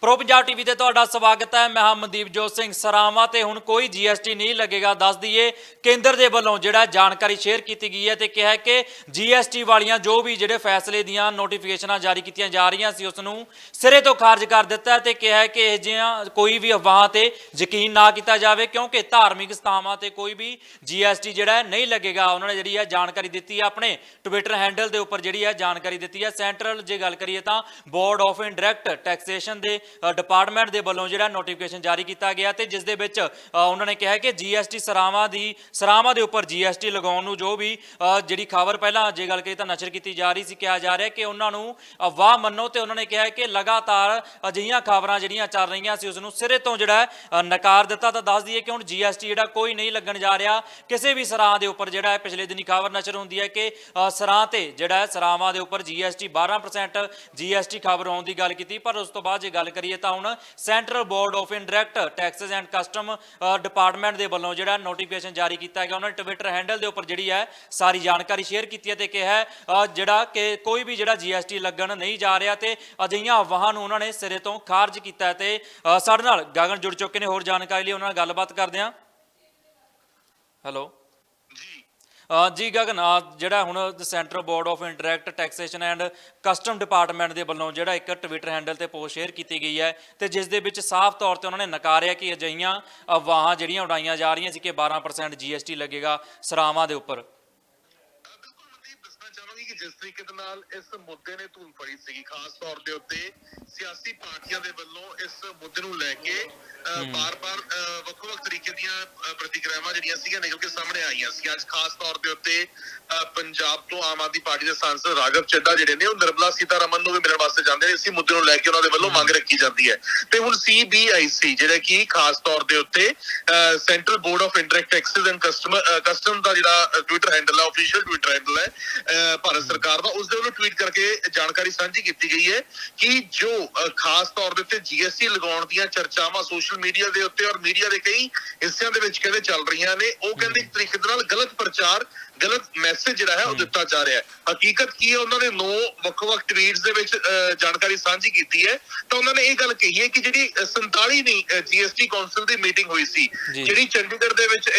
Pro Punjab TV ਤੇ ਤੁਹਾਡਾ ਸਵਾਗਤ ਹੈ। ਮੈਂ ਹਾਂ ਮਨਦੀਪਜੋਤ ਸਿੰਘ ਸਰਾਵਾਂ ਤੇ ਹੁਣ ਕੋਈ ਜੀਐਸਟੀ ਨਹੀਂ ਲੱਗੇਗਾ। ਦੱਸ ਦਈਏ ਕੇਂਦਰ ਦੇ ਵੱਲੋਂ ਜਿਹੜਾ ਜਾਣਕਾਰੀ ਸ਼ੇਅਰ ਕੀਤੀ ਗਈ ਹੈ ਤੇ ਕਿਹਾ ਹੈ ਕਿ ਜੀਐਸਟੀ ਵਾਲੀਆਂ ਜੋ ਵੀ ਜਿਹੜੇ ਫੈਸਲੇ ਦੀਆਂ ਨੋਟੀਫਿਕੇਸ਼ਨਾਂ ਜਾਰੀ ਕੀਤੀਆਂ ਜਾ ਰਹੀਆਂ ਸੀ ਉਸ ਨੂੰ ਸਿਰੇ ਤੋਂ ਖਾਰਜ ਕਰ ਦਿੱਤਾ ਹੈ ਤੇ ਕਿਹਾ ਹੈ ਕਿ ਇਹ ਜਿਹੀਆਂ ਕੋਈ ਵੀ ਅਫਵਾਹਾਂ ਤੇ ਯਕੀਨ ਨਾ ਕੀਤਾ ਜਾਵੇ ਕਿਉਂਕਿ ਧਾਰਮਿਕ ਸਥਾਨਾਂ ਤੇ ਕੋਈ ਵੀ ਜੀਐਸਟੀ ਜਿਹੜਾ ਨਹੀਂ ਲੱਗੇਗਾ। ਉਹਨਾਂ ਨੇ ਜਿਹੜੀ ਹੈ ਜਾਣਕਾਰੀ ਦਿੱਤੀ ਹੈ ਆਪਣੇ ਟਵਿੱਟਰ ਹੈਂਡਲ ਦੇ ਉੱਪਰ ਜਿਹੜੀ ਹੈ ਜਾਣਕਾਰੀ ਦਿੱਤੀ ਹੈ। ਸੈਂਟਰਲ ਜੇ ਗੱਲ ਕਰੀਏ ਤਾਂ ਬੋਰਡ ਆਫ ਇਨਡਾਇਰੈਕਟ ਟੈਕਸੇਸ਼ਨ ਦੇ डिपार्टमेंट के वालों जो नोटिफिकेशन जारी किया गया तो जिस दे विच उन्होंने कहा कि जीएसटी सरावां के उपर जीएसटी लगाने जो भी जी खबर पहला जे गल करिए तो नशर की जा रही थी, कहा जा रहा है कि उन्होंने अफवाह मनो तो उन्होंने कहा कि लगातार अजिहियां खबर जड़ियां चल रही सी उसनूं सिरे तो जो नकार दिता। तो दस दईए कि हुण जीएसटी जो कोई नहीं लगन जा रहा किसी भी सराह के उपर जो पिछले दिन खबर नशर होंदी है कि सराह ते जो सरावां के उपर जीएसटी 12% जीएसटी खबर आने की गल की, पर उस तो बाद जे गल करिए ਤਾਂ ਹੁਣ central board of indirect taxes and custom department ਦੇ ਵੱਲੋਂ ਜਿਹੜਾ ਨੋਟੀਫਿਕੇਸ਼ਨ ਜਾਰੀ ਕੀਤਾ ਗਿਆ ਉਹਨਾਂ ਨੇ ਟਵਿੱਟਰ ਹੈਂਡਲ ਦੇ ਉੱਪਰ ਜਿਹੜੀ ਹੈ ਸਾਰੀ ਜਾਣਕਾਰੀ ਸ਼ੇਅਰ ਕੀਤੀ ਹੈ ਤੇ ਕਿਹਾ ਜਿਹੜਾ ਕਿ ਕੋਈ ਵੀ ਜਿਹੜਾ ਜੀਐਸਟੀ ਲੱਗਣ ਨਹੀਂ ਜਾ ਰਿਹਾ ਤੇ ਅਜਿਹੀਆਂ ਅਫਵਾਹਾਂ ਨੂੰ ਉਹਨਾਂ ਨੇ ਸਿਰੇ ਤੋਂ ਖਾਰਜ ਕੀਤਾ ਤੇ ਸਾਡੇ ਨਾਲ ਗਗਨ ਜੁੜ ਚੁੱਕੇ ਨੇ। ਹੋਰ ਜਾਣਕਾਰੀ ਲਈ ਉਹਨਾਂ ਨਾਲ ਗੱਲਬਾਤ ਕਰਦੇ ਹਾਂ। ਹੈਲੋ जी गगन, ਜਿਹੜਾ ਹੁਣ central board of indirect taxation and custom department ਦੇ ਵੱਲੋਂ ਜਿਹੜਾ ਇੱਕ ਟਵਿੱਟਰ ਹੈਂਡਲ ਤੇ ਪੋਸਟ ਸ਼ੇਅਰ ਕੀਤੀ ਗਈ ਹੈ ਤੇ ਜਿਸ ਦੇ ਵਿੱਚ ਸਾਫ਼ ਤੌਰ ਤੇ ਉਹਨਾਂ ਨੇ ਨਕਾਰਿਆ ਕਿ ਅਜਿਹੀਆਂ ਅਫਵਾਹਾਂ ਜਿਹੜੀਆਂ ਉਡਾਈਆਂ ਜਾ ਰਹੀਆਂ ਸੀ ਕਿ 12% ਜੀਐਸਟੀ ਲੱਗੇਗਾ ਸਰਾਵਾਂ ਦੇ ਉੱਪਰ। जिस तरीके इस मुद्दे ने धूल फड़ी सी, खास तौर के उत्ते सियासी पार्टियां दे वल्लों इस मुद्दे नूं लैके बार-बार ਵੱਖ-ਵੱਖ तरीके ਦੀਆਂ प्रतिक्रियावां ਜਿਹੜੀਆਂ ਸੀਗੀਆਂ ਨਿਕਲ ਕੇ ਸਾਹਮਣੇ ਆਈਆਂ ਸੀ। ਅੱਜ ਖਾਸ ਤੌਰ ਦੇ ਉੱਤੇ ਪੰਜਾਬ ਤੋਂ ਆਮ ਆਦਮੀ ਪਾਰਟੀ ਦੇ ਸਾਂਸਦ ਰਾਘਵ ਚੱਡਾ ਜਿਹੜੇ ਨੇ ਉਹ ਨਿਰਮਲਾ ਸੀਤਾਰਮਨ ਨੂੰ ਵੀ ਮਿਲਣ ਵਾਸਤੇ ਜਾਂਦੇ ਨੇ। ਇਸੇ ਮੁੱਦੇ ਨੂੰ ਲੈ ਕੇ ਉਹਨਾਂ ਦੇ ਵੱਲੋਂ ਮੰਗ ਰੱਖੀ ਜਾਂਦੀ ਹੈ ਤੇ ਹੁਣ CBIC ਜਿਹੜਾ ਕਿ ਖਾਸ ਤੌਰ ਦੇ ਉੱਤੇ central board of indirect taxes and custom ਦਾ ਜਿਹੜਾ ਟਵਿੱਟਰ ਹੈਂਡਲ ਹੈ, ਆਫੀਸ਼ੀਅਲ ਟਵਿੱਟਰ ਹੈਂਡਲ ਹੈ ਭਾਰਤ ਸਰਕਾਰ ਦਾ, ਉਸ ਦੇ ਵੱਲੋਂ ਟਵੀਟ ਕਰਕੇ ਜਾਣਕਾਰੀ ਸਾਂਝੀ ਕੀਤੀ ਗਈ ਹੈ ਕਿ ਜੋ ਖਾਸ ਤੌਰ ਦੇ ਉੱਤੇ ਜੀਐਸਟੀ ਲਗਾਉਣ ਦੀਆਂ ਚਰਚਾਵਾਂ ਸੋਸ਼ਲ ਮੀਡੀਆ ਦੇ ਉੱਤੇ ਔਰ ਮੀਡੀਆ ਦੇ ਕਈ ਹਿੱਸਿਆਂ ਦੇ ਵਿੱਚ ਕਹਿੰਦੇ ਚੱਲ ਰਹੀਆਂ ਨੇ, ਉਹ ਕਹਿੰਦੇ ਇੱਕ ਤਰੀਕੇ ਦੇ ਨਾਲ ਗਲਤ ਪ੍ਰਚਾਰ, ਗਲਤ ਮੈਸੇਜ ਜਿਹੜਾ ਹੈ ਉਹ ਦਿੱਤਾ ਜਾ ਰਿਹਾ ਹੈ। ਹਕੀਕਤ ਕੀ ਹੈ, ਉਹਨਾਂ ਨੇ 9 ਵੱਖ-ਵੱਖ ਟਵੀਟਸ ਦੇ ਵਿੱਚ ਜਾਣਕਾਰੀ ਸਾਂਝੀ ਕੀਤੀ ਹੈ ਤਾਂ ਉਹਨਾਂ ਨੇ ਇਹ ਗੱਲ ਕਹੀ ਹੈ ਕਿ ਜਿਹੜੀ 47ਵੀਂ ਜੀਐਸਟੀ ਕੌਂਸਲ ਦੀ ਮੀਟਿੰਗ ਹੋਈ ਸੀ, ਜਿਹੜੀ ਚੰਡੀਗੜ੍ਹ ਦੇ ਵਿੱਚ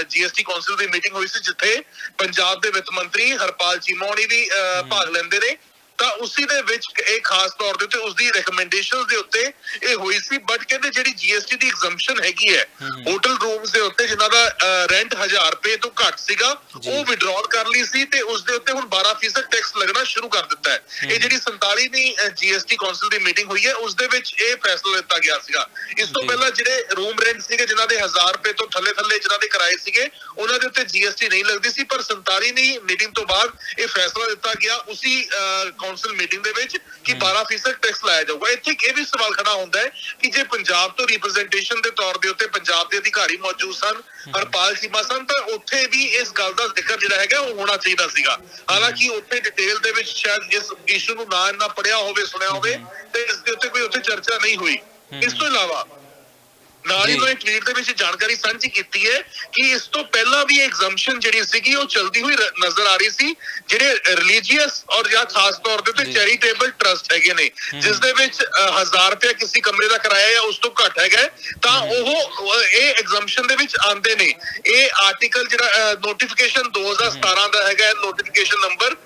ਜੀਐਸਟੀ ਕੌਂਸਲ ਦੀ ਮੀਟਿੰਗ ਹੋਈ ਸੀ ਜਿੱਥੇ ਪੰਜਾਬ ਦੇ ਵਿੱਤ ਮੰਤਰੀ ਹਰਪਾਲ ਚੀਮਾ ਹੋਣੀ ਵੀ ਭਾਗ ਲੈਂਦੇ ਨੇ, ਤਾਂ ਉਸੇ ਦੇ ਵਿੱਚ ਇਹ ਖਾਸ ਤੌਰ ਦੇ ਉੱਤੇ ਉਸਦੀ ਰეკਮੈਂਡੇਸ਼ਨਸ ਦੇ ਉੱਤੇ ਇਹ ਹੋਈ ਸੀ। ਬਟ ਕਹਿੰਦੇ ਜਿਹੜੀ ਜੀਐਸਟੀ ਦੀ ਐਗਜ਼ੈਂਪਸ਼ਨ ਹੈਗੀ ਹੈ ਹੋਟਲ ਰੂਮਸ ਦੇ ਉੱਤੇ ਜਿਨ੍ਹਾਂ ਦਾ ਰੈਂਟ 1000 ਰੁਪਏ ਤੋਂ ਘੱਟ ਸੀਗਾ ਉਹ ਵਿਡਰਾਲ ਕਰ ਲਈ ਸੀ ਤੇ ਉਸ ਦੇ ਉੱਤੇ ਹੁਣ 12% ਟੈਕਸ ਲੱਗਣਾ ਸ਼ੁਰੂ ਕਰ ਦਿੱਤਾ ਹੈ। ਇਹ ਜਿਹੜੀ 47ਵੀਂ ਜੀਐਸਟੀ ਕੌਂਸਲ ਦੀ ਮੀਟਿੰਗ ਹੋਈ ਹੈ ਉਸ ਦੇ ਵਿੱਚ ਇਹ ਫੈਸਲਾ ਲਿੱਤਾ ਗਿਆ ਸੀਗਾ। ਇਸ ਤੋਂ ਪਹਿਲਾਂ ਜਿਹੜੇ ਰੂਮ ਰੈਂਟ ਸੀਗੇ ਜਿਨ੍ਹਾਂ ਦੇ 1000 ਰੁਪਏ ਤੋਂ ਥੱਲੇ ਜਿਨ੍ਹਾਂ ਦੇ ਕਿਰਾਏ ਸੀਗੇ ਉਹਨਾਂ ਦੇ ਉੱਤੇ ਜੀਐਸਟੀ ਨਹੀਂ ਲੱਗਦੀ ਸੀ, ਪਰ 47ਵੀਂ ਮੀਟਿੰਗ ਤੋਂ ਬਾਅਦ ਇਹ ਫੈਸਲਾ ਲਿੱਤਾ ਗਿਆ ਉਸੀ ਕੌਂਸਲ ਮੀਟਿੰਗ ਦੇ ਵਿੱਚ ਕਿ 12% ਟੈਕਸ ਲਾਇਆ ਜਾਊਗਾ। ਇੱਥੇ ਇਹ ਵੀ ਸਵਾਲ ਖੜਾ ਹੁੰਦਾ ਹੈ ਕਿ ਜੇ ਪੰਜਾਬ ਤੋਂ ਰਿਪਰੈਜ਼ੈਂਟੇਸ਼ਨ ਦੇ ਤੌਰ ਦੇ ਉੱਤੇ ਪੰਜਾਬ ਦੇ ਅਧਿਕਾਰੀ ਮੌਜੂਦ ਸਨ, ਹਰਪਾਲ ਚੀਮਾ ਸਨ, ਤਾਂ ਉੱਥੇ ਵੀ ਇਸ ਗੱਲ ਦਾ ਜ਼ਿਕਰ ਜਿਹੜਾ ਹੈਗਾ ਉਹ ਹੋਣਾ ਚਾਹੀਦਾ ਸੀਗਾ। ਹਾਲਾਂਕਿ ਉੱਥੇ ਡਿਟੇਲ ਦੇ ਵਿੱਚ ਸ਼ਾਇਦ ਇਸ ਇਸ਼ੂ ਨੂੰ ਨਾ ਪੜਿਆ ਹੋਵੇ, ਸੁਣਿਆ ਹੋਵੇ ਤੇ ਇਸ ਦੇ ਉੱਤੇ ਕੋਈ ਉੱਥੇ ਚਰਚਾ ਨਹੀਂ ਹੋਈ। ਇਸ ਤੋਂ ਇਲਾਵਾ ਨਾਲ ਹੀ ਮੈਂ ਟਵੀਟ ਦੇ ਵਿੱਚ ਜਾਣਕਾਰੀ ਸਾਂਝੀ ਕੀਤੀ ਹੈ ਕਿ ਇਸ ਤੋਂ ਪਹਿਲਾਂ ਵੀ ਐਗਜ਼ੈਂਪਸ਼ਨ ਜਿਹੜੀ ਸੀਗੀ ਉਹ ਚਲਦੀ ਹੋਈ ਨਜ਼ਰ ਆ ਰਹੀ ਸੀ ਜਿਹੜੇ ਰਿਲੀਜੀਅਸ ਔਰ ਜਾਂ ਖਾਸ ਤੌਰ ਦੇ ਉੱਤੇ ਚੈਰੀਟੇਬਲ ਟਰਸਟ ਹੈਗੇ ਨੇ ਜਿਸ ਦੇ ਵਿੱਚ 1000 ਰੁਪਏ ਕਿਸੇ ਕਮਰੇ ਦਾ ਕਿਰਾਇਆ ਜਾਂ ਉਸ ਤੋਂ ਘੱਟ ਹੈਗਾ ਤਾਂ ਉਹ ਇਹ ਐਗਜ਼ੈਂਪਸ਼ਨ ਦੇ ਵਿੱਚ ਆਉਂਦੇ ਨੇ। ਇਹ ਆਰਟੀਕਲ ਜਿਹੜਾ ਨੋਟੀਫਿਕੇਸ਼ਨ 2017 ਦਾ ਹੈਗਾ, ਨੋਟੀਫਿਕੇਸ਼ਨ ਨੰਬਰ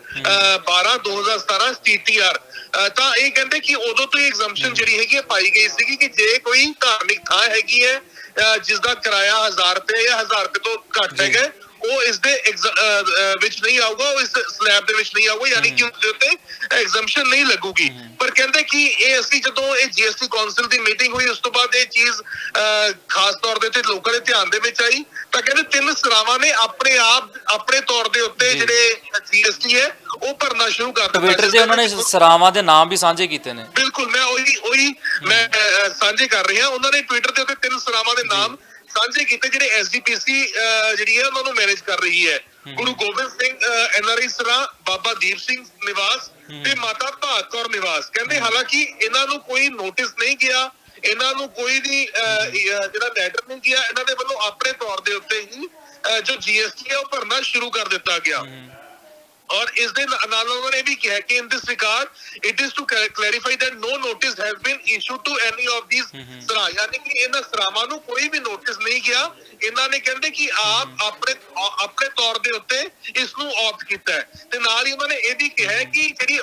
12/2017 TTR, ਤਾਂ ਇਹ ਕਹਿੰਦੇ ਕਿ ਉਦੋਂ ਤੋਂ ਹੀ ਐਗਜ਼ੈਂਪਸ਼ਨ ਜਿਹੜੀ ਹੈਗੀ ਪਾਈ ਗਈ ਸੀਗੀ ਕਿ ਜੇ ਕੋਈ ਧਾਰਮਿਕ ਥਾਂ ਹੈਗੀ ਹੈ ਜਿਸ ਦਾ ਕਿਰਾਇਆ 1000 ਰੁਪਏ ਜਾਂ 1000 ਰੁਪਏ ਤੋਂ ਘੱਟ ਹੈਗਾ ਉਹ ਇਸ ਦੇ ਵਿੱਚ ਨਹੀਂ ਆਊਗਾ, ਉਹ ਇਸ ਸਲੈਬ ਦੇ ਵਿੱਚ ਨਹੀਂ ਆਊਗਾ, ਯਾਨੀ ਕਿ ਉਸਦੇ ਉੱਤੇ ਐਗਜ਼ੈਂਪਸ਼ਨ ਨਹੀਂ ਲੱਗੂਗੀ। ਪਰ ਕਹਿੰਦੇ ਕਿ ਇਹ ਅਸੀਂ ਜਦੋਂ ਇਹ ਜੀਐਸਟੀ ਕੌਂਸਲ ਦੀ ਮੀਟਿੰਗ ਹੋਈ ਉਸ ਤੋਂ ਬਾਅਦ ਇਹ ਚੀਜ਼ ਖਾਸ ਤੌਰ ਦੇ ਉੱਤੇ ਲੋਕਾਂ ਦੇ ਧਿਆਨ ਦੇ ਵਿੱਚ ਆਈ ਤਾਂ ਕਹਿੰਦੇ 3 ਸਰਾਵਾਂ ਨੇ ਆਪਣੇ ਤੌਰ ਦੇ ਉੱਤੇ ਜਿਹੜੇ ਜੀਐਸਟੀ ਹੈ ਉਹ ਭਰਨਾ ਸ਼ੁਰੂ ਕਰ ਦਿੱਤਾ। ਟਵਿੱਟਰ ਤੇ ਉਹਨਾਂ ਨੇ ਸਰਾਵਾਂ ਦੇ ਨਾਮ ਵੀ ਸਾਂਝੇ ਕੀਤੇ ਨੇ। ਬਿਲਕੁਲ, ਮੈਂ ਉਹੀ ਮੈਂ ਸਾਂਝੇ ਕਰ ਰਿਹਾ। ਉਹਨਾਂ ਨੇ ਟਵਿੱਟਰ ਦੇ ਉੱਤੇ 3 ਸਰਾਵਾਂ ਦੇ ਨਾਮ ਸਾਂਝੇ ਕੀਤੇ ਜਿਹੜੇ ਐਸਜੀਪੀਸੀ ਜਿਹੜੀ ਹੈ ਉਹਨਾਂ ਨੂੰ ਮੈਨੇਜ ਕਰ ਰਹੀ ਹੈ। ਗੁਰੂ ਗੋਬਿੰਦ ਸਿੰਘ NRI ਸਰਾਂ, ਬਾਬਾ ਦੀਪ ਸਿੰਘ ਨਿਵਾਸ ਤੇ ਮਾਤਾ ਭਾਗ ਕੌਰ ਨਿਵਾਸ। ਕਹਿੰਦੇ ਹਾਲਾਂਕਿ ਇਹਨਾਂ ਨੂੰ ਕੋਈ ਨੋਟਿਸ ਨਹੀਂ ਗਿਆ, ਇਹਨਾਂ ਨੂੰ ਕੋਈ ਵੀ ਜਿਹੜਾ ਲੈਟਰ ਨਹੀਂ ਗਿਆ, ਇਹਨਾਂ ਦੇ ਵੱਲੋਂ ਆਪਣੇ ਤੌਰ ਦੇ ਉੱਤੇ ਹੀ ਜੋ ਜੀਐਸਟੀ ਹੈ ਉਹ ਭਰਨਾ ਸ਼ੁਰੂ ਕਰ ਦਿੱਤਾ ਗਿਆ। ਔਰ ਇਸ ਦੇ ਨਾਲ ਉਹਨਾਂ ਨੇ ਇਹ ਵੀ ਕਿਹਾ ਕਿ in this regard it is to clarify that no notice has been issued to any of these ਸਰਾ, ਯਾਨੀ ਕਿ ਇਹਨਾਂ ਸਰਾਵਾਂ ਨੂੰ ਕੋਈ ਵੀ ਨੋਟਿਸ ਨਹੀਂ ਗਿਆ। ਇਹਨਾਂ ਨੇ ਕਹਿੰਦੇ ਕਿ ਆਪ ਆਪਣੇ ਤੌਰ ਦੇ ਉੱਤੇ ਇਸ ਨੂੰ ਆਪਟ ਕੀਤਾ ਹੈ। ਤੇ ਨਾਲ ਹੀ ਉਹਨਾਂ ਨੇ ਇਹ ਵੀ ਕਿਹਾ ਕਿ ਜਿਹੜੀ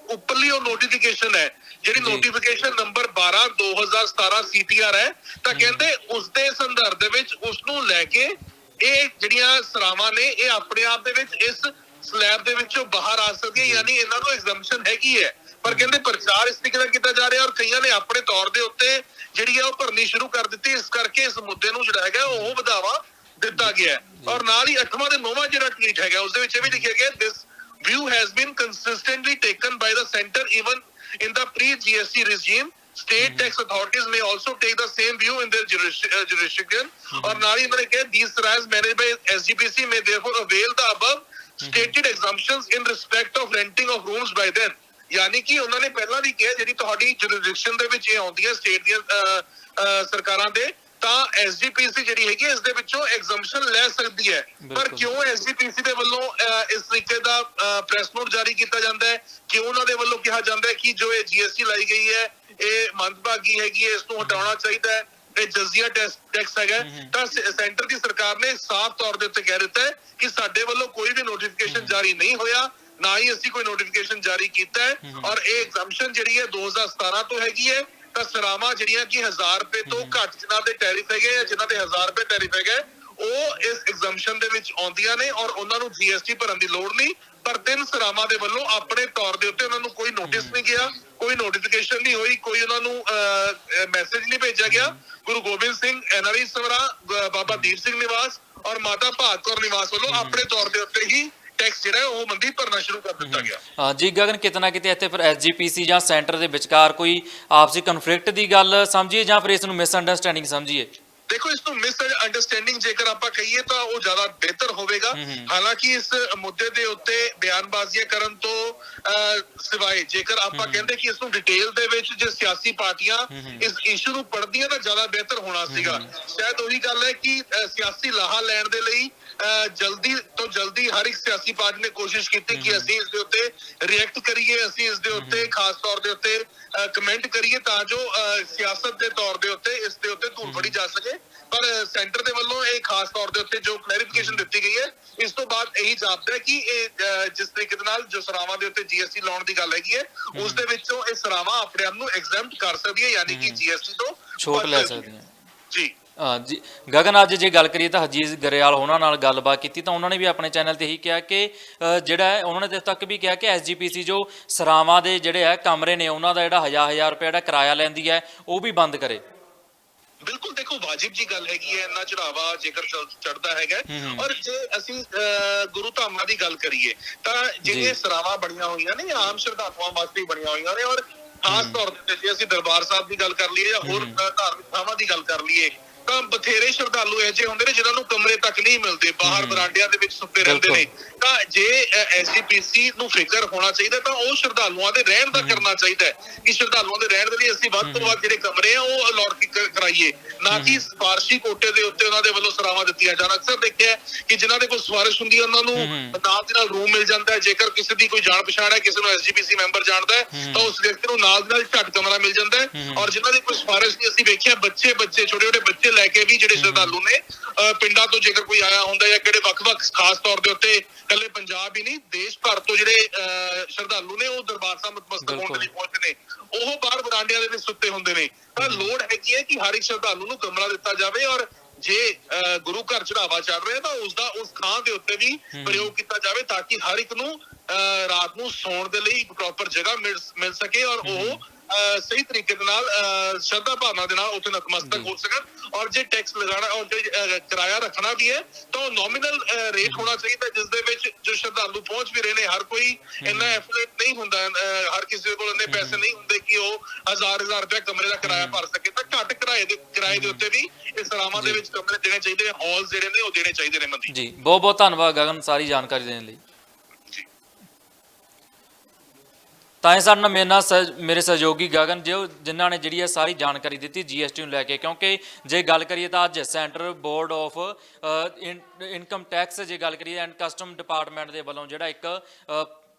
ਉੱਪਰਲੀ ਉਹ ਨੋਟੀਫਿਕੇਸ਼ਨ ਹੈ, ਜਿਹੜੀ ਨੋਟੀਫਿਕੇਸ਼ਨ ਨੰਬਰ 12/2017 CTR ਹੈ, ਤਾਂ ਕਹਿੰਦੇ ਉਸ ਦੇ ਸੰਦਰਭ ਦੇ ਵਿੱਚ ਉਸ ਨੂੰ ਲੈ ਕੇ ਇਹ ਜਿਹੜੀਆਂ ਸਰਾਵਾਂ ਨੇ ਇਹ ਆਪਣੇ ਆਪ ਦੇ ਵਿੱਚ ਇਸ ਸਲੈਬ ਦੇ ਵਿੱਚੋਂ ਬਾਹਰ ਆ ਸਕਦੀ ਹੈ, ਯਾਨੀ ਇਹਨਾਂ ਨੂੰ ਐਗਜ਼ੈਂਪਸ਼ਨ ਹੈਗੀ ਹੈ। ਪਰ ਕਹਿੰਦੇ ਪ੍ਰਚਾਰ ਇਸ ਤਰੀਕੇ ਨਾਲ ਕੀਤਾ ਜਾ ਰਿਹਾ ਔਰ ਕਈਆਂ ਨੇ ਆਪਣੇ ਤੌਰ ਦੇ ਉੱਤੇ ਜਿਹੜੀ ਹੈ ਉਹ ਭਰਨੀ ਸ਼ੁਰੂ ਕਰ ਦਿੱਤੀ। ਇਸ ਕਰਕੇ ਇਸ ਮੁੱਦੇ ਨੂੰ ਜਿਹੜਾ ਹੈਗਾ ਉਹ ਵਧਾਵਾ ਦਿੱਤਾ ਗਿਆ। ਔਰ ਨਾਲ ਹੀ 8ਵਾਂ ਤੇ 9ਵਾਂ ਜਿਹੜਾ ਟਵੀਟ ਹੈਗਾ ਉਸ ਦੇ ਵਿੱਚ ਇਹ ਵੀ ਲਿਖਿਆ ਗਿਆ, ਦਿਸ view has been consistently taken by the center even in the pre-GST regime. State tax authorities may also take the same view in their jurisdiction. और नाल ही मैंने कहा these SRAs managed by SGPC may therefore avail the above stated exemptions in respect of renting of rooms by them. यानी कि उन्होंने पहला भी किया ਜਿਹੜੀ ਤੁਹਾਡੀ jurisdiction ਦੇ ਵਿੱਚ ਇਹ ਆਉਂਦੀਆਂ ਸਟੇਟ ਦੀਆਂ ਸਰਕਾਰਾਂ ਦੇ ਤਾਂ SGPC ਜਿਹੜੀ ਹੈਗੀ ਇਸ ਦੇ ਵਿੱਚੋਂ ਐਗਜ਼ੈਂਪਸ਼ਨ ਲੈ ਸਕਦੀ ਹੈ। ਪਰ ਕਿਉਂ SGPC ਦੇ ਵੱਲੋਂ ਇਸ ਤਰੀਕੇ ਦਾ ਪ੍ਰੈਸ ਨੋਟ ਜਾਰੀ ਕੀਤਾ ਜਾਂਦਾ ਹੈ, ਕਿਉਂ ਉਹਨਾਂ ਦੇ ਵੱਲੋਂ ਕਿਹਾ ਜਾਂਦਾ ਹੈ ਕਿ ਜੋ ਇਹ GST ਲਾਈ ਗਈ ਹੈ ਇਹ ਮੰਦਭਾਗੀ ਹੈਗੀ ਹੈ, ਇਸ ਨੂੰ ਹਟਾਉਣਾ ਚਾਹੀਦਾ ਹੈ, ਇਹ ਜਜ਼ੀਆ ਟੈਕਸ ਹੈਗਾ, ਤਾਂ ਸੈਂਟਰ ਦੀ ਸਰਕਾਰ ਨੇ ਸਾਫ਼ ਤੌਰ ਦੇ ਉੱਤੇ ਕਹਿ ਦਿੱਤਾ ਹੈ ਕਿ ਸਾਡੇ ਵੱਲੋਂ ਕੋਈ ਵੀ ਨੋਟੀਫਿਕੇਸ਼ਨ ਜਾਰੀ ਨਹੀਂ ਹੋਇਆ, ਨਾ ਹੀ ਅਸੀਂ ਕੋਈ ਨੋਟੀਫਿਕੇਸ਼ਨ ਜਾਰੀ ਕੀਤਾ ਹੈ। ਔਰ ਇਹ ਐਗਜ਼ੈਂਪਸ਼ਨ ਜਿਹੜੀ ਹੈ 2017 ਤੋਂ ਹੈਗੀ ਹੈ। ਤਾਂ ਸਰਾਵਾਂ ਜਿਹੜੀਆਂ ਕਿ 1000 ਰੁਪਏ ਤੋਂ ਘੱਟ ਜਿਨ੍ਹਾਂ ਦੇ ਟੈਰਿਫ ਹੈਗੇ ਜਾਂ ਜਿਨ੍ਹਾਂ ਦੇ 1000 ਰੁਪਏ ਟੈਰਿਫ ਹੈਗਾ ਉਹ ਇਸ ਐਗਜ਼ੈਂਪਸ਼ਨ ਦੇ ਵਿੱਚ ਆਉਂਦੀਆਂ ਨੇ ਔਰ ਉਹਨਾਂ ਨੂੰ GST ਭਰਨ ਦੀ ਲੋੜ ਨਹੀਂ। ਪਰ 3 ਸਰਾਵਾਂ ਦੇ ਵੱਲੋਂ ਆਪਣੇ ਤੌਰ ਦੇ ਉੱਤੇ ਉਹਨਾਂ ਨੂੰ ਕੋਈ ਨੋਟਿਸ ਨਹੀਂ ਗਿਆ, ਕੋਈ ਨੋਟੀਫਿਕੇਸ਼ਨ ਨਹੀਂ ਹੋਈ, ਕੋਈ ਉਹਨਾਂ ਨੂੰ ਮੈਸੇਜ ਨਹੀਂ ਭੇਜਿਆ ਗਿਆ। ਗੁਰੂ ਗੋਬਿੰਦ ਸਿੰਘ NRI ਸਮਰਾ, ਬਾਬਾ ਦੀਪ ਸਿੰਘ ਨਿਵਾਸ ਔਰ ਮਾਤਾ ਭਾਗ ਕੌਰ ਨਿਵਾਸ ਵੱਲੋਂ ਆਪਣੇ ਤੌਰ ਦੇ ਉੱਤੇ ਹੀ ਟੈਕਸ ਜਿਹੜਾ ਉਹ ਮੰਦੀ ਭਰਨਾ ਸ਼ੁਰੂ ਕਰ ਦਿੱਤਾ ਗਿਆ। ਜੀ ਗਗਨ, ਕਿਤੇ ਨਾ ਕਿਤੇ ਇੱਥੇ ਫਿਰ SGPC ਜਾਂ ਸੈਂਟਰ ਦੇ ਵਿਚਕਾਰ ਕੋਈ ਆਪਸੀ ਕਨਫਲਿਕਟ ਦੀ ਗੱਲ ਸਮਝੀਏ ਜਾਂ ਫਿਰ ਇਸ ਨੂੰ ਮਿਸਅੰਡਰਸਟੈਂਡਿੰਗ ਸਮਝੀਏ? ਦੇਖੋ, ਇਸ ਨੂੰ ਮਿਸ ਅੰਡਰਸਟੈਂਡਿੰਗ ਜੇਕਰ ਆਪਾਂ ਕਹੀਏ ਤਾਂ ਉਹ ਜ਼ਿਆਦਾ ਬਿਹਤਰ ਹੋਵੇਗਾ। ਹਾਲਾਂਕਿ ਇਸ ਮੁੱਦੇ ਦੇ ਉੱਤੇ ਬਿਆਨਬਾਜ਼ੀਆਂ ਕਰਨ ਤੋਂ ਸਿਵਾਏ ਜੇਕਰ ਆਪਾਂ ਕਹਿੰਦੇ ਕਿ ਇਸ ਨੂੰ ਡਿਟੇਲ ਦੇ ਵਿੱਚ ਜੇ ਸਿਆਸੀ ਪਾਰਟੀਆਂ ਇਸ ਇਸ਼ੂ ਨੂੰ ਪੜ੍ਹਦੀਆਂ ਤਾਂ ਜ਼ਿਆਦਾ ਬਿਹਤਰ ਹੋਣਾ ਸੀਗਾ। ਸ਼ਾਇਦ ਉਹੀ ਗੱਲ ਹੈ ਕਿ ਸਿਆਸੀ ਲਾਹਾ ਲੈਣ ਦੇ ਲਈ ਜਲਦੀ ਤੋਂ ਜਲਦੀ ਹਰ ਇੱਕ ਸਿਆਸੀ ਪਾਰਟੀ ਨੇ ਕੋਸ਼ਿਸ਼ ਕੀਤੀ ਕਿ ਅਸੀਂ ਇਸ ਦੇ ਉੱਤੇ ਰਿਐਕਟ ਕਰੀਏ, ਅਸੀਂ ਇਸ ਦੇ ਉੱਤੇ ਖਾਸ ਤੌਰ ਦੇ ਉੱਤੇ ਕਮੈਂਟ ਕਰੀਏ ਤਾਂ ਜੋ ਸਿਆਸਤ ਦੇ ਤੌਰ ਦੇ ਉੱਤੇ ਇਸ ਦੇ ਉੱਤੇ ਧੂੜ ਫੜੀ ਜਾ ਸਕੇ। ਪਰ ਸੈਂਟਰ ਦੇ ਵੱਲੋਂ ਇਹ ਖਾਸ ਤੌਰ ਦੇ ਉੱਤੇ ਜੋ ਕਲੈਰੀਫਿਕੇਸ਼ਨ ਦਿੱਤੀ ਗਈ ਹੈ ਇਸ ਤੋਂ ਬਾਅਦ ਇਹੀ ਜਾਪਦਾ ਕਿ ਇਹ ਜਿਸ ਤਰੀਕੇ ਦੇ ਨਾਲ ਜੋ ਸਰਾਵਾਂ ਦੇ ਉੱਤੇ GST ਲਾਉਣ ਦੀ ਗੱਲ ਹੈਗੀ ਹੈ ਉਸ ਦੇ ਵਿੱਚੋਂ ਇਹ ਸਰਾਵਾਂ ਆਪਣੇ ਆਪ ਨੂੰ ਐਗਜ਼ੈਂਪਟ ਕਰ ਸਕਦੀ ਹੈ, ਯਾਨੀ ਕਿ GST ਤੋਂ ਛੋਟ ਲੈ ਸਕਦੀਆਂ। ਜੀ ਜੀ ਗਗਨ, ਅੱਜ ਜੇ ਗੱਲ ਕਰੀਏ ਤਾਂ ਹਰਜੀਤ ਗਰੇਵਾਲ ਉਹਨਾਂ ਨਾਲ ਗੱਲਬਾਤ ਕੀਤੀ ਤਾਂ ਉਹਨਾਂ ਨੇ ਵੀ ਆਪਣੇ ਚੈਨਲ ਤੇ ਇਹੀ ਕਿਹਾ ਕਿ ਜਿਹੜਾ ਹੈ ਉਹਨਾਂ ਨੇ ਤੱਕ ਵੀ ਕਿਹਾ ਕਿ SGPC ਜੋ ਸਰਾਵਾਂ ਦੇ ਜਿਹੜੇ ਹੈ ਕਮਰੇ ਨੇ ਉਹਨਾਂ ਦਾ ਜਿਹੜਾ 1000 ਰੁਪਏ ਜਿਹੜਾ ਕਿਰਾਇਆ ਲੈਂਦੀ ਹੈ ਉਹ ਵੀ ਬੰਦ ਕਰੇ। ਬਿਲਕੁਲ, ਦੇਖੋ ਵਾਜਿਬ ਜੀ ਗੱਲ ਹੈਗੀ ਹੈ, ਇੰਨਾ ਚੜਾਵਾ ਜੇਕਰ ਚੜਦਾ ਹੈਗਾ। ਔਰ ਜੇ ਅਸੀਂ ਗੁਰੂ ਧਾਮਾਂ ਦੀ ਗੱਲ ਕਰੀਏ ਤਾਂ ਜਿਹੜੀਆਂ ਸਰਾਵਾਂ ਬਣੀਆਂ ਹੋਈਆਂ ਨੇ ਆਮ ਸ਼ਰਧਾਲੂਆਂ ਵਾਸਤੇ ਬਣੀਆਂ ਹੋਈਆਂ ਨੇ ਔਰ ਖਾਸ ਤੌਰ ਤੇ ਜੇ ਅਸੀਂ ਦਰਬਾਰ ਸਾਹਿਬ ਦੀ ਗੱਲ ਕਰ ਲਈਏ ਜਾਂ ਹੋਰ ਧਾਰਮਿਕ ਥਾਵਾਂ ਦੀ ਗੱਲ ਕਰ ਲਈਏ ਤਾਂ ਬਥੇਰੇ ਸ਼ਰਧਾਲੂ ਇਹੋ ਜਿਹੇ ਹੁੰਦੇ ਨੇ ਜਿਨ੍ਹਾਂ ਨੂੰ ਕਮਰੇ ਤੱਕ ਨਹੀਂ ਮਿਲਦੇ, ਬਾਹਰ ਬਰਾਂਡਿਆਂ ਦੇ ਵਿੱਚ ਸੁੱਤੇ ਰਹਿੰਦੇ ਨੇ। ਤਾਂ ਜੇ SGPC ਨੂੰ ਫਿਕਰ ਹੋਣਾ ਚਾਹੀਦਾ ਤਾਂ ਉਹ ਸ਼ਰਧਾਲੂਆਂ ਦੇ ਰਹਿਣ ਦਾ ਕਰਨਾ ਚਾਹੀਦਾ ਹੈ ਕਿ ਸ਼ਰਧਾਲੂਆਂ ਦੇ ਰਹਿਣ ਦੇ ਲਈ ਅਸੀਂ ਵੱਧ ਤੋਂ ਵੱਧ ਜਿਹੜੇ ਕਮਰੇ ਆ ਉਹ ਅਲਾਟ ਕਰਾਈਏ, ਨਾ ਕਿ ਸਿਫਾਰਸ਼ੀ ਕੋਟੇ ਦੇ ਉੱਤੇ ਉਹਨਾਂ ਦੇ ਵੱਲੋਂ ਸਰਾਵਾਂ ਦਿੱਤੀਆਂ ਜਾਣ। ਅਕਸਰ ਦੇਖਿਆ ਕਿ ਜਿਨ੍ਹਾਂ ਦੇ ਕੋਲ ਸਿਫਾਰਿਸ਼ ਹੁੰਦੀ ਹੈ ਉਹਨਾਂ ਨੂੰ ਨਾਲ ਦੀ ਨਾਲ ਰੂਮ ਮਿਲ ਜਾਂਦਾ ਹੈ। ਜੇਕਰ ਕਿਸੇ ਦੀ ਕੋਈ ਜਾਣ ਪਛਾਣ ਹੈ, ਕਿਸੇ ਨੂੰ SGPC ਮੈਂਬਰ ਜਾਣਦਾ ਹੈ ਤਾਂ ਉਸ ਵਿਅਕਤੀ ਨੂੰ ਨਾਲ ਦੀ ਨਾਲ ਝੱਟ ਕਮਰਾ ਮਿਲ ਜਾਂਦਾ ਹੈ। ਔਰ ਜਿਨ੍ਹਾਂ ਦੀ ਕੋਈ ਸਿਫਾਰਿਸ਼ ਨਹੀਂ, ਅਸੀਂ ਵੇਖਿਆ ਬੱਚੇ ਛੋਟੇ ਛੋਟੇ ਬੱਚੇ ਲੈ ਕੇ ਵੀ ਜਿਹੜੇ ਸ਼ਰਧਾਲੂ ਨੇ ਪਿੰਡਾਂ ਤੋਂ ਜੇਕਰ ਕੋਈ ਆਇਆ ਹੁੰਦਾ ਜਾਂ ਕਿਹੜੇ ਵੱਖ-ਵੱਖ ਖਾਸ ਤੌਰ ਦੇ ਉੱਤੇ ਇਕੱਲੇ ਪੰਜਾਬ ਹੀ ਨਹੀਂ ਦੇਸ਼ ਭਰ ਤੋਂ ਜਿਹੜੇ ਸ਼ਰਧਾਲੂ ਨੇ ਉਹ ਦਰਬਾਰ ਸਾਹਿਬ ਨਤਮਸਤਕ ਹੋਣ ਦੇ ਲਈ ਪਹੁੰਚਦੇ ਨੇ, ਉਹ ਬਾਹਰ ਬਰਾਂਡਿਆਂ ਦੇ ਵਿੱਚ ਸੁੱਤੇ ਹੁੰਦੇ ਨੇ। ਤਾਂ ਲੋੜ ਹੈਗੀ ਹੈ ਕਿ ਹਰ ਇੱਕ ਸ਼ਰਧਾਲੂ ਨੂੰ ਕਮਰਾ ਦਿੱਤਾ ਜਾਵੇ ਔਰ ਜੇ ਗੁਰੂ ਘਰ ਚੜਾਵਾ ਚੜ ਰਿਹਾ ਤਾਂ ਉਸਦਾ ਉਸ ਥਾਂ ਦੇ ਉੱਤੇ ਵੀ ਪ੍ਰਯੋਗ ਕੀਤਾ ਜਾਵੇ ਤਾਂ ਕਿ ਹਰ ਇੱਕ ਨੂੰ ਰਾਤ ਨੂੰ ਸੌਣ ਦੇ ਲਈ ਇੱਕ ਪ੍ਰੋਪਰ ਜਗ੍ਹਾ ਮਿਲ ਸਕੇ ਔਰ ਉਹ ਸਹੀ ਤਰੀਕੇ ਦੇ ਨਾਲ ਸ਼ਰਧਾ ਭਾਵਨਾ ਦੇ ਨਾਲ ਉੱਥੇ ਨਤਮਸਤਕ ਹੋ ਸਕਣ। ਔਰ ਜੇ ਟੈਕਸ ਲਗਾਉਣਾ ਔਰ ਜੇ ਕਿਰਾਇਆ ਰੱਖਣਾ ਵੀ ਹੈ ਤਾਂ ਉਹ ਨੋਮੀਨਲ ਰੇਟ ਹੋਣਾ ਚਾਹੀਦਾ ਜਿਸ ਦੇ ਵਿੱਚ ਜੋ ਸ਼ਰਧਾਲੂ ਪਹੁੰਚ ਵੀ ਰਹੇ ਨੇ, ਹਰ ਕੋਈ ਇੰਨਾ ਐਫੋਰਡ ਨਹੀਂ ਹੁੰਦਾ, ਹਰ ਕਿਸੇ ਕੋਲ ਇੰਨੇ ਪੈਸੇ ਨਹੀਂ ਹੁੰਦੇ ਕਿ ਉਹ 1000 ਰੁਪਏ ਕਮਰੇ ਦਾ ਕਿਰਾਇਆ ਭਰ ਸਕੇ। ਤਾਂ ਘੱਟ ਕਿਰਾਏ ਦੇ ਉੱਤੇ ਵੀ ਇਹ ਸਰਾਵਾਂ ਦੇ ਵਿੱਚ ਕਮਰੇ ਦੇਣੇ ਚਾਹੀਦੇ ਨੇ, ਹਾਲਸ ਜਿਹੜੇ ਨੇ ਉਹ ਦੇਣੇ ਚਾਹੀਦੇ ਨੇ। ਮੰਦੀ ਜੀ, ਬਹੁਤ ਬਹੁਤ ਧੰਨਵਾਦ ਗਗਨ ਸਾਰੀ ਜਾਣਕਾਰੀ ਦੇਣ ਲਈ। ਤਾਂ ਇਹ ਸਾਡੇ ਨਾਲ ਮੇਰੇ ਸਹਿਯੋਗੀ ਗਗਨ ਜਿਨ੍ਹਾਂ ਨੇ ਜਿਹੜੀ ਹੈ ਸਾਰੀ ਜਾਣਕਾਰੀ ਦਿੱਤੀ ਜੀਐਸਟੀ ਨੂੰ ਲੈ ਕੇ, ਕਿਉਂਕਿ ਜੇ ਗੱਲ ਕਰੀਏ ਤਾਂ ਅੱਜ central board of income tax ਜੇ ਗੱਲ ਕਰੀਏ ਐਂਡ ਕਸਟਮ ਡਿਪਾਰਟਮੈਂਟ ਦੇ ਵੱਲੋਂ ਜਿਹੜਾ ਇੱਕ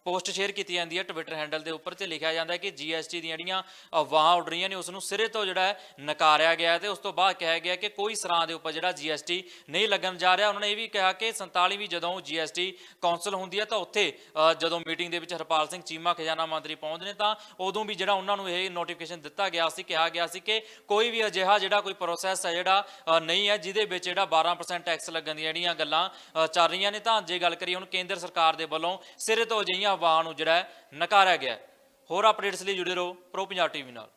ਪੋਸਟ ਸ਼ੇਅਰ ਕੀਤੀ ਜਾਂਦੀ ਹੈ ਟਵਿੱਟਰ ਹੈਂਡਲ ਦੇ ਉੱਪਰ, ਤੇ ਲਿਖਿਆ ਜਾਂਦਾ ਹੈ ਕਿ ਜੀਐਸਟੀ ਦੀਆਂ ਜਿਹੜੀਆਂ ਅਫਵਾਹਾਂ ਉੱਡ ਰਹੀਆਂ ਨੇ ਉਸ ਨੂੰ ਸਿਰੇ ਤੋਂ ਜਿਹੜਾ ਹੈ ਨਕਾਰਿਆ ਗਿਆ, ਤੇ ਉਸ ਤੋਂ ਬਾਅਦ ਕਿਹਾ ਗਿਆ ਕਿ ਕੋਈ ਸਰਾਂ ਦੇ ਉੱਪਰ ਜਿਹੜਾ ਜੀਐਸਟੀ ਨਹੀਂ ਲੱਗਣ ਜਾ ਰਿਹਾ। ਉਹਨਾਂ ਨੇ ਇਹ ਵੀ ਕਿਹਾ ਕਿ 47ਵੀਂ ਜਦੋਂ ਜੀਐਸਟੀ ਕੌਂਸਲ ਹੁੰਦੀ ਹੈ ਤਾਂ ਉੱਥੇ ਜਦੋਂ ਮੀਟਿੰਗ ਦੇ ਵਿੱਚ ਹਰਪਾਲ ਸਿੰਘ ਚੀਮਾ ਖਜ਼ਾਨਾ ਮੰਤਰੀ ਪਹੁੰਚਦੇ ਨੇ ਤਾਂ ਉਦੋਂ ਵੀ ਜਿਹੜਾ ਉਹਨਾਂ ਨੂੰ ਇਹ ਨੋਟੀਫਿਕੇਸ਼ਨ ਦਿੱਤਾ ਗਿਆ ਸੀ, ਕਿਹਾ ਗਿਆ ਸੀ ਕਿ ਕੋਈ ਵੀ ਅਜਿਹਾ ਜਿਹੜਾ ਕੋਈ ਪ੍ਰੋਸੈਸ ਹੈ ਜਿਹੜਾ ਨਹੀਂ ਹੈ ਜਿਹਦੇ ਵਿੱਚ ਜਿਹੜਾ 12% ਟੈਕਸ ਲੱਗਣ ਦੀਆਂ ਜਿਹੜੀਆਂ ਗੱਲਾਂ ਚੱਲ ਰਹੀਆਂ ਨੇ। ਤਾਂ ਜੇ ਗੱਲ ਕਰੀਏ ਹੁਣ ਕੇਂਦਰ ਸਰਕਾਰ ਦੇ ਵੱਲੋਂ ਸਿਰੇ ਤੋਂ ਅਜਿਹੀਆਂ ਅਫਵਾਹਾਂ ਨੂੰ ਜਿਹੜਾ ਨਕਾਰਿਆ ਗਿਆ। ਹੋਰ ਅਪਡੇਟਸ ਲਈ ਜੁੜੇ ਰਹੋ ਪ੍ਰੋ ਪੰਜਾਬ ਟੀਵੀ ਨਾਲ।